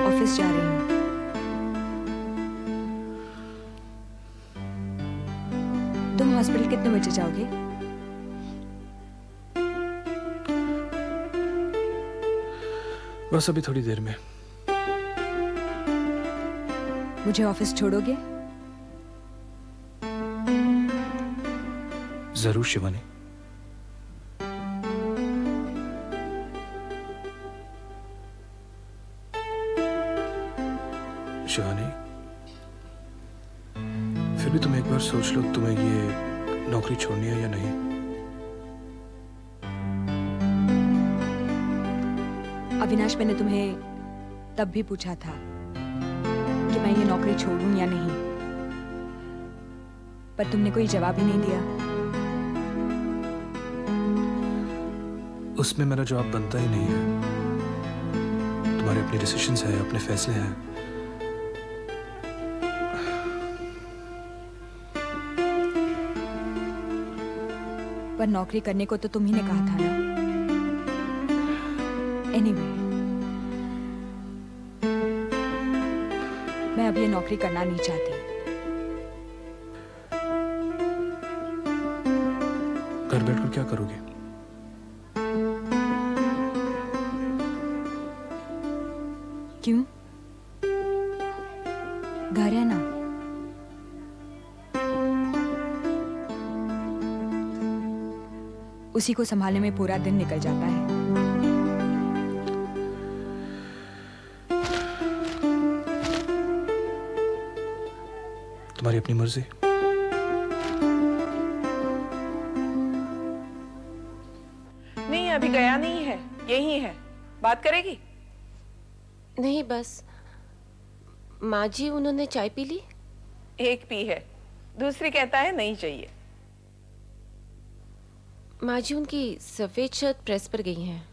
Office जा रही हूँ। तुम हॉस्पिटल कितने बजे जाओगे? बस अभी थोड़ी देर में। मुझे ऑफिस छोड़ोगे? जरूर शिवानी। शिवानी, फिर भी तुम एक बार सोच लो, तुम्हें ये नौकरी छोड़नी है या नहीं। अविनाश, मैंने तुम्हें तब भी पूछा था कि मैं ये नौकरी छोड़ूं या नहीं, पर तुमने कोई जवाब ही नहीं दिया। उसमें मेरा जवाब बनता ही नहीं है। तुम्हारे अपने डिसीजंस हैं, अपने फैसले हैं। पर नौकरी करने को तो तुम ही ने कहा था ना। एनीवे, मैं अब ये नौकरी करना नहीं चाहती। घर बैठकर क्या करोगे? क्यों? घर है ना। उसी को संभालने में पूरा दिन निकल जाता है। तुम्हारी अपनी मर्जी। नहीं, अभी गया नहीं है, यही है। बात करेगी? नहीं, बस माँ जी, उन्होंने चाय पी ली? एक पी है, दूसरी कहता है नहीं चाहिए। माँ जी, उनकी सफेद शर्ट प्रेस पर गई हैं।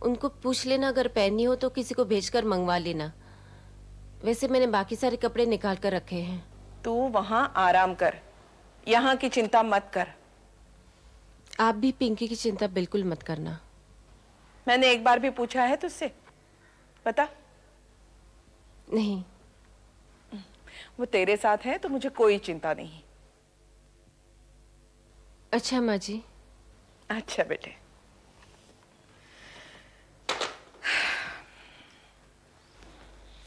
उनको पूछ लेना, अगर पहननी हो तो किसी को भेजकर मंगवा लेना। वैसे मैंने बाकी सारे कपड़े निकाल कर रखे हैं। तू वहां आराम कर, यहाँ की चिंता मत कर। आप भी पिंकी की चिंता बिल्कुल मत करना। मैंने एक बार भी पूछा है तुझसे? पता नहीं। वो तेरे साथ है तो मुझे कोई चिंता नहीं। अच्छा माँ जी। अच्छा बेटे।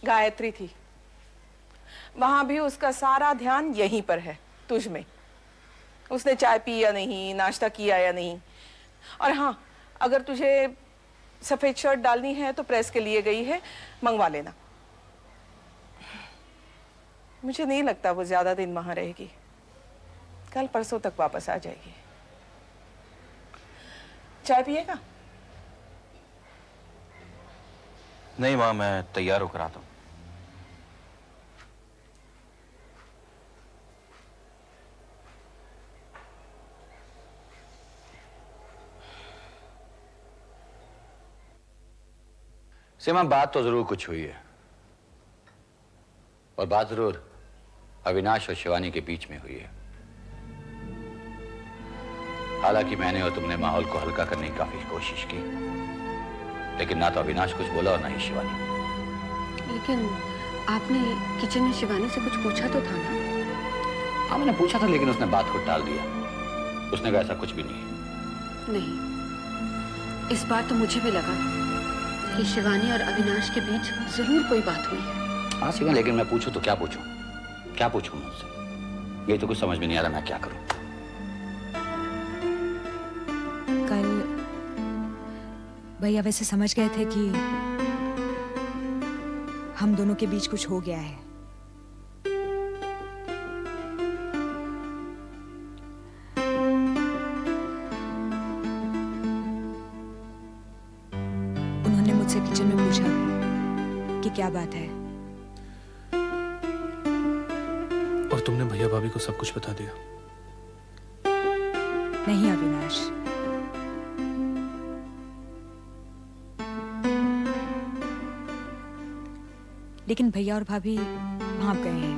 गायत्री थी, वहां भी उसका सारा ध्यान यहीं पर है, तुझ में। उसने चाय पी या नहीं, नाश्ता किया या नहीं। और हाँ, अगर तुझे सफेद शर्ट डालनी है तो प्रेस के लिए गई है, मंगवा लेना। मुझे नहीं लगता वो ज्यादा दिन वहां रहेगी, कल परसों तक वापस आ जाएगी। चाय पिएगा? नहीं माँ, मैं तैयार होकर आता हूँ। सीमा, बात तो जरूर कुछ हुई है, और बात जरूर अविनाश और शिवानी के बीच में हुई है। हालांकि मैंने और तुमने माहौल को हल्का करने की काफी कोशिश की, लेकिन ना तो अविनाश कुछ बोला और ना ही शिवानी। लेकिन आपने किचन में शिवानी से कुछ पूछा तो था ना? हाँ, मैंने पूछा था, लेकिन उसने बात को टाल दिया। उसने कहा ऐसा कुछ भी नहीं है। नहीं, इस बार तो मुझे भी लगा कि शिवानी और अविनाश के बीच जरूर कोई बात हुई है। हाँ सीमा, लेकिन मैं पूछूं तो क्या पूछूं? क्या पूछूं मैं उससे? ये तो कुछ समझ में नहीं आ रहा, मैं क्या करूं? कल भैया वैसे समझ गए थे कि हम दोनों के बीच कुछ हो गया है। उन्होंने मुझसे किचन में पूछा कि क्या बात है, और तुमने भैया भाभी को सब कुछ बता दिया? नहीं अविनाश, लेकिन भैया और भाभी वहां गए हैं।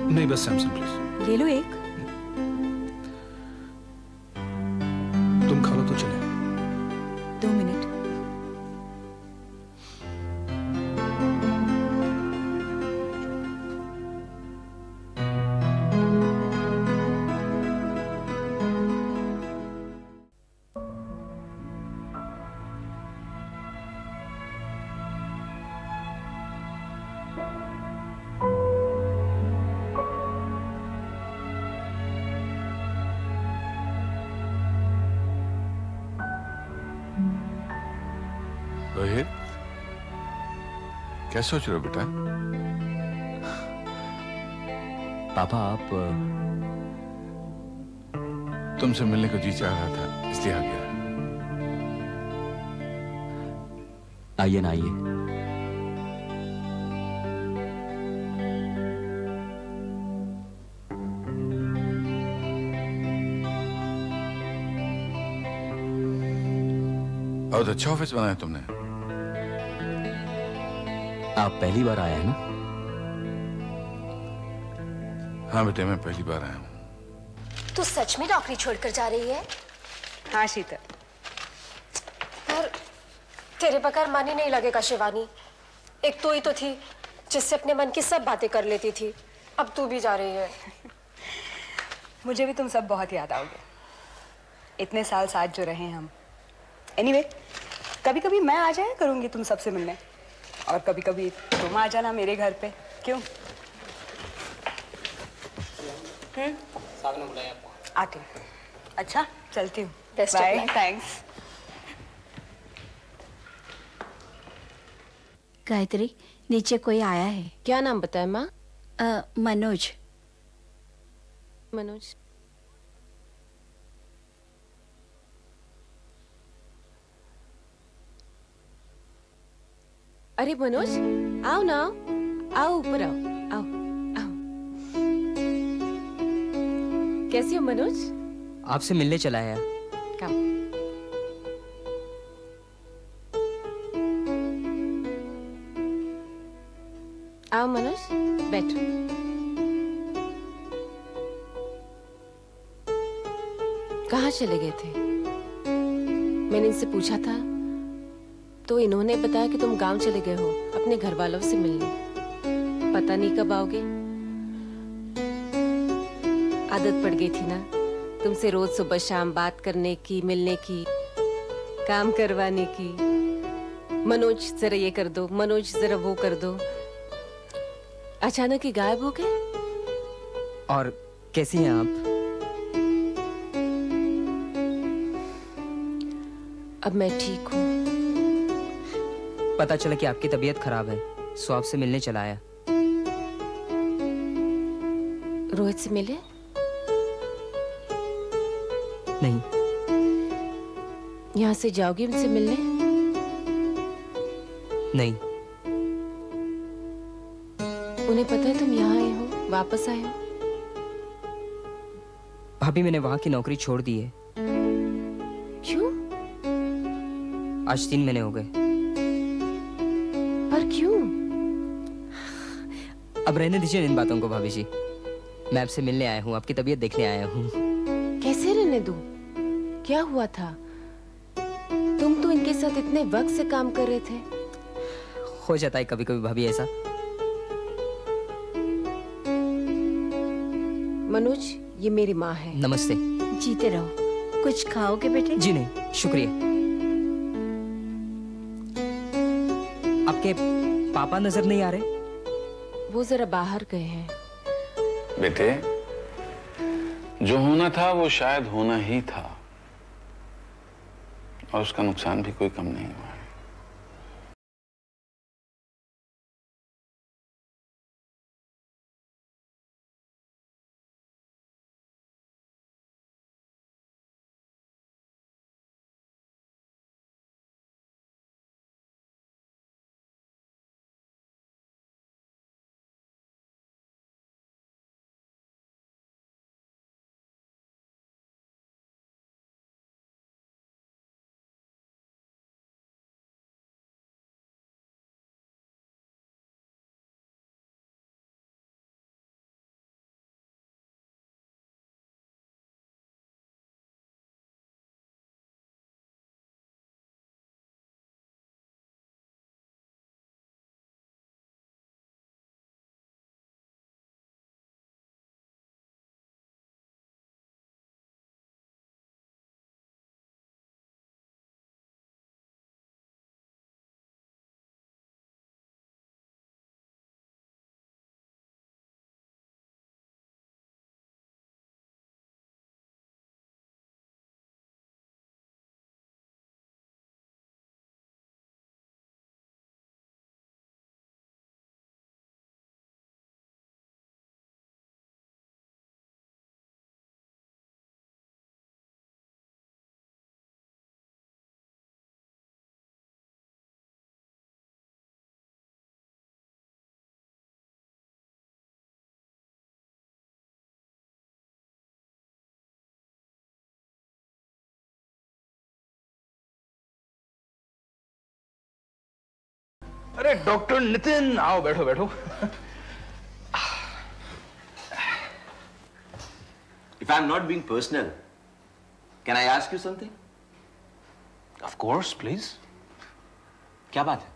नहीं, बस सैमसंग प्लीज। ले लो एक। क्या सोच रहे हो बेटा? पापा आप तुमसे मिलने को जी चाह रहा था, इसलिए आ गया। आइए ना, आइए। बहुत अच्छा ऑफिस बनाया तुमने। आप पहली बार आए हैं ना? हाँ बेटे, मैं पहली बार आया हूँ। तू सच में नौकरी छोड़कर जा रही है? हाँ शीतल। पर तेरे बगैर मन ही नहीं लगेगा शिवानी। एक तू ही तो थी जिससे अपने मन की सब बातें कर लेती थी, अब तू भी जा रही है। मुझे भी तुम सब बहुत याद आओगे, इतने साल साथ जो रहे हैं हम। एनीवे, कभी कभी मैं आ जाया करूंगी तुम सबसे मिलने, और कभी कभी तुम आ जाना मेरे घर पे। क्यों? साहब ने बुलाया आपको। आती हूँ। अच्छा, चलती हूँ। Best of bye. luck। Thanks. Gayatri, नीचे कोई आया है। क्या नाम बताया माँ? मनोज। मनोज। अरे मनोज, आओ ना, आओ ऊपर आओ, आओ आओ। कैसी हो मनोज? आपसे मिलने चला है। कम। आओ मनोज, बैठो। कहाँ चले गए थे? मैंने इनसे पूछा था तो इन्होंने बताया कि तुम गांव चले गए हो अपने घर वालों से मिलने। पता नहीं कब आओगे। आदत पड़ गई थी ना तुमसे रोज सुबह शाम बात करने की, मिलने की, काम करवाने की। मनोज जरा ये कर दो, मनोज जरा वो कर दो। अचानक ही गायब हो गए। और कैसी हैं आप? अब मैं ठीक हूँ। पता चला कि आपकी तबीयत खराब है, सो आपसे मिलने चला आया। रोहित से मिले? नहीं। यहाँ से जाओगी उनसे मिलने? नहीं। उन्हें पता है तुम यहाँ आए हो, वापस आए हो? भाभी, मैंने वहां की नौकरी छोड़ दी है। क्यों? आज 3 महीने हो गए। पर क्यों? अब रहने दीजिए इन बातों को भाभी जी। मैं आपसे मिलने आया हूँ, आपकी तबीयत देखने आया हूँ। कैसे रहने दूं? क्या हुआ था? तुम तो इनके साथ इतने वक्त से काम कर रहे थे। हो जाता है कभी कभी भाभी ऐसा। मनोज, ये मेरी माँ है। नमस्ते। जीते रहो। कुछ खाओगे बेटे? जी नहीं, शुक्रिया। आपके पापा नजर नहीं आ रहे? वो जरा बाहर गए हैं। बेटे, जो होना था वो शायद होना ही था, और उसका नुकसान भी कोई कम नहीं हुआ। अरे डॉक्टर नितिन, आओ बैठो बैठो। If I'm not being personal, can I ask you something? Of course, please. क्या बात है?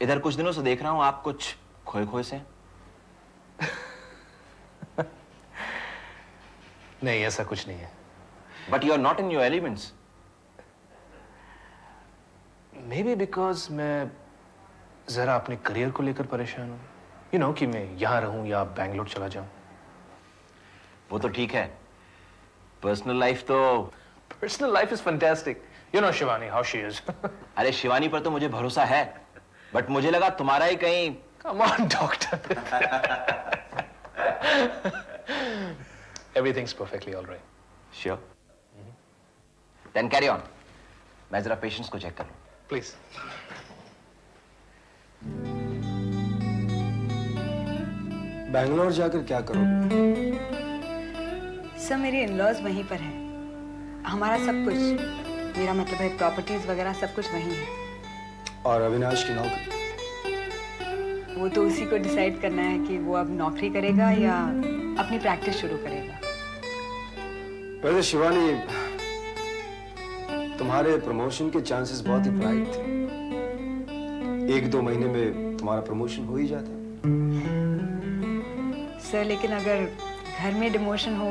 इधर कुछ दिनों से देख रहा हूं आप कुछ खोए खोए से। नहीं, ऐसा कुछ नहीं है। But you are not in your elements. Maybe because मैं जरा अपने करियर को लेकर परेशान हूँ। You know कि मैं यहाँ रहूँ या बैंगलोर चला जाऊँ। वो तो ठीक है। पर्सनल लाइफ तो personal life is fantastic. You know Shivani, how she is. अरे शिवानी पर तो मुझे भरोसा है, बट मुझे लगा तुम्हारा ही कहीं। Come on, doctor. Everything's perfectly all right. Sure. Then carry on. मैं जरा पेशेंट्स को चेक कर लूं। Please. बैंगलोर जाकर क्या करोगे? सर मेरे इन-लॉज वहीं पर हैं। हमारा सब कुछ, मेरा मतलब है प्रॉपर्टीज वगैरह सब कुछ वहीं है। और अविनाश की नौकरी? वो तो उसी को डिसाइड करना है कि वो अब नौकरी करेगा या अपनी प्रैक्टिस शुरू करेगा। वैसे शिवानी, तुम्हारे प्रमोशन के चांसेस बहुत ही ब्राइट थे। 1-2 महीने में तुम्हारा प्रमोशन हो ही जाता। सर लेकिन अगर घर में डिमोशन हो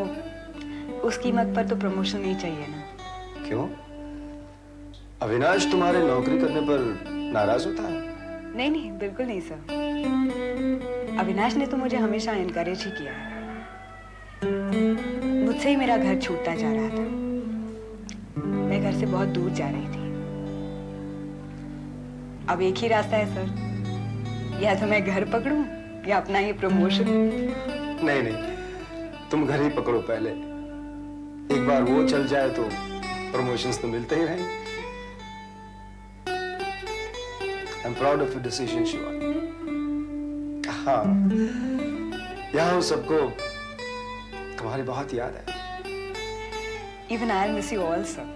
उस कीमत पर तो प्रमोशन नहीं चाहिए ना। क्यों? अविनाश तुम्हारे नौकरी करने पर नाराज होता है? नहीं नहीं, बिल्कुल नहीं सर। अविनाश ने तो मुझे हमेशा एनकरेज ही किया है। मुझसे ही मेरा घर छूटता जा रहा था। मैं घर से बहुत दूर जा रही थी। अब एक ही रास्ता है सर, या तो मैं घर पकड़ूं या अपना ही प्रमोशन। नहीं नहीं, तुम घर ही पकड़ो पहले। एक बार वो चल जाए तो प्रमोशंस तो मिलते ही रहेंगे। I'm proud of your decision, Shivani. हाँ, यहाँ सबको तुम्हारी बहुत याद है। Even I'll miss you all, sir.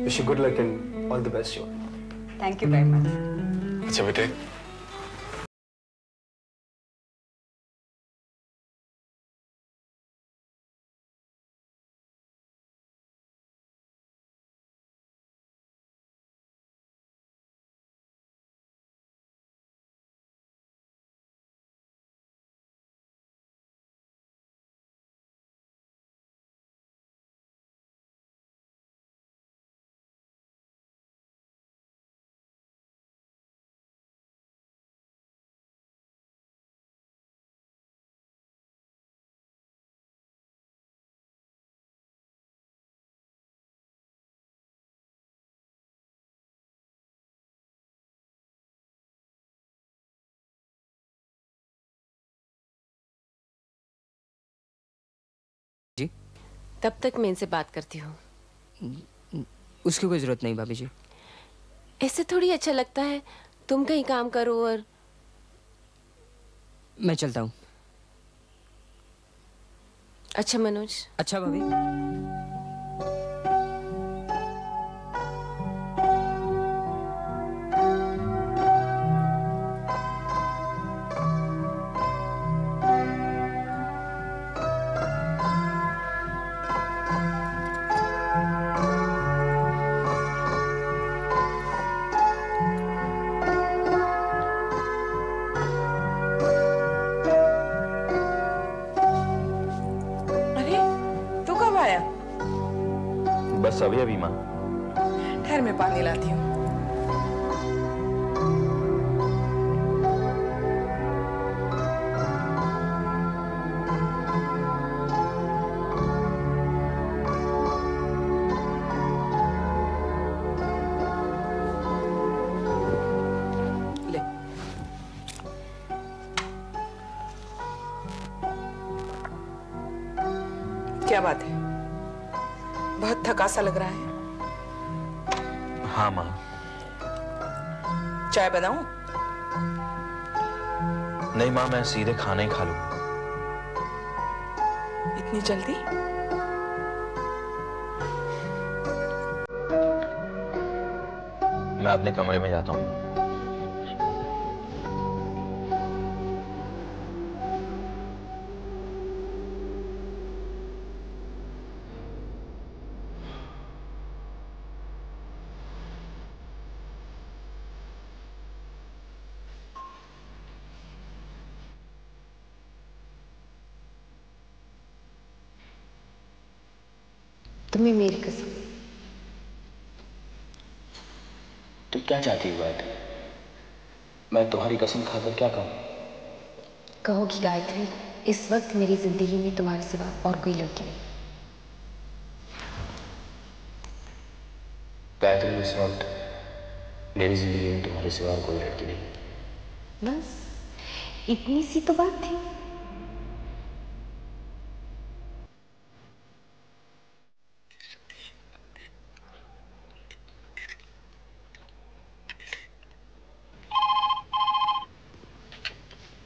Wish you good luck and all the best, Shivani. Thank you very much. अच्छा बेटे। जी? तब तक मैं इनसे बात करती हूँ। उसकी कोई जरूरत नहीं भाभी जी। ऐसे थोड़ी अच्छा लगता है तुम कहीं काम करो और। मैं चलता हूँ। अच्छा मनोज। अच्छा भाभी। बस अभी अभी माँ। ठहर मैं पानी लाती हूँ। ले। क्या बात है? बहुत थका सा लग रहा है। हाँ माँ। चाय बनाऊं? नहीं माँ, मैं सीधे खाना ही खा लूंगा। इतनी जल्दी? मैं अपने कमरे में जाता हूँ। तुम्हें मेरी कसम। तुम क्या चाहती हो गायत्री? मैं तुम्हारी कसम खाकर क्या कहूँ? कहो कि गायत्री, इस वक्त मेरी जिंदगी में तुम्हारे सिवा और कोई लड़की नहीं। गायत्री, इस वक्त मेरी जिंदगी में तुम्हारे सिवा और कोई लड़की नहीं। बस इतनी सी तो बात थी।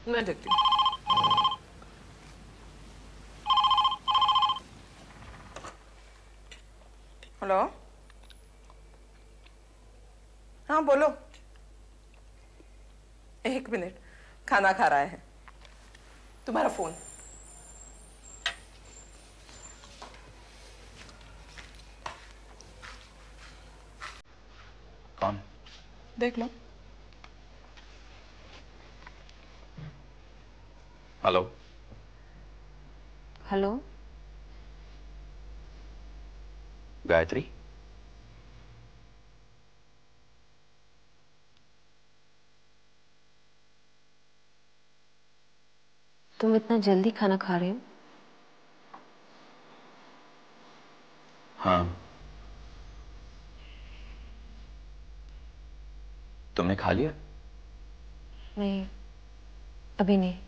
मैं देखती हूँ। हेलो, हाँ बोलो। एक मिनट, खाना खा रहा है। तुम्हारा फोन। कौन? देख लो। हेलो। हेलो। गायत्री, तुम इतना जल्दी खाना खा रहे हो? हाँ। तुमने खा लिया? नहीं, अभी नहीं।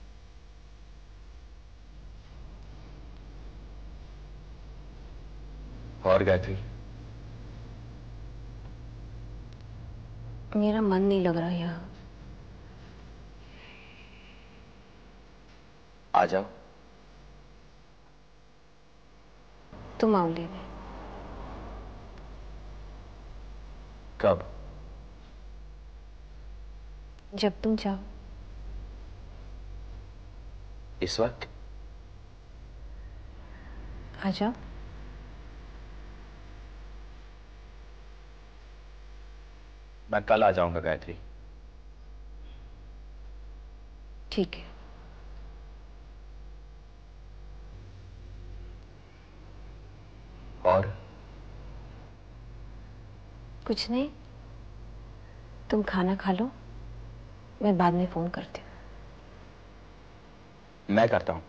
और गायत्री? मेरा मन नहीं लग रहा यहाँ। आ जाओ। तुम आओ लेने। कब? जब तुम चाहो। इस वक्त? आ जाओ। मैं कल आ जाऊंगा गायत्री। ठीक है। और? कुछ नहीं, तुम खाना खा लो, मैं बाद में फोन करती हूँ। मैं करता हूँ।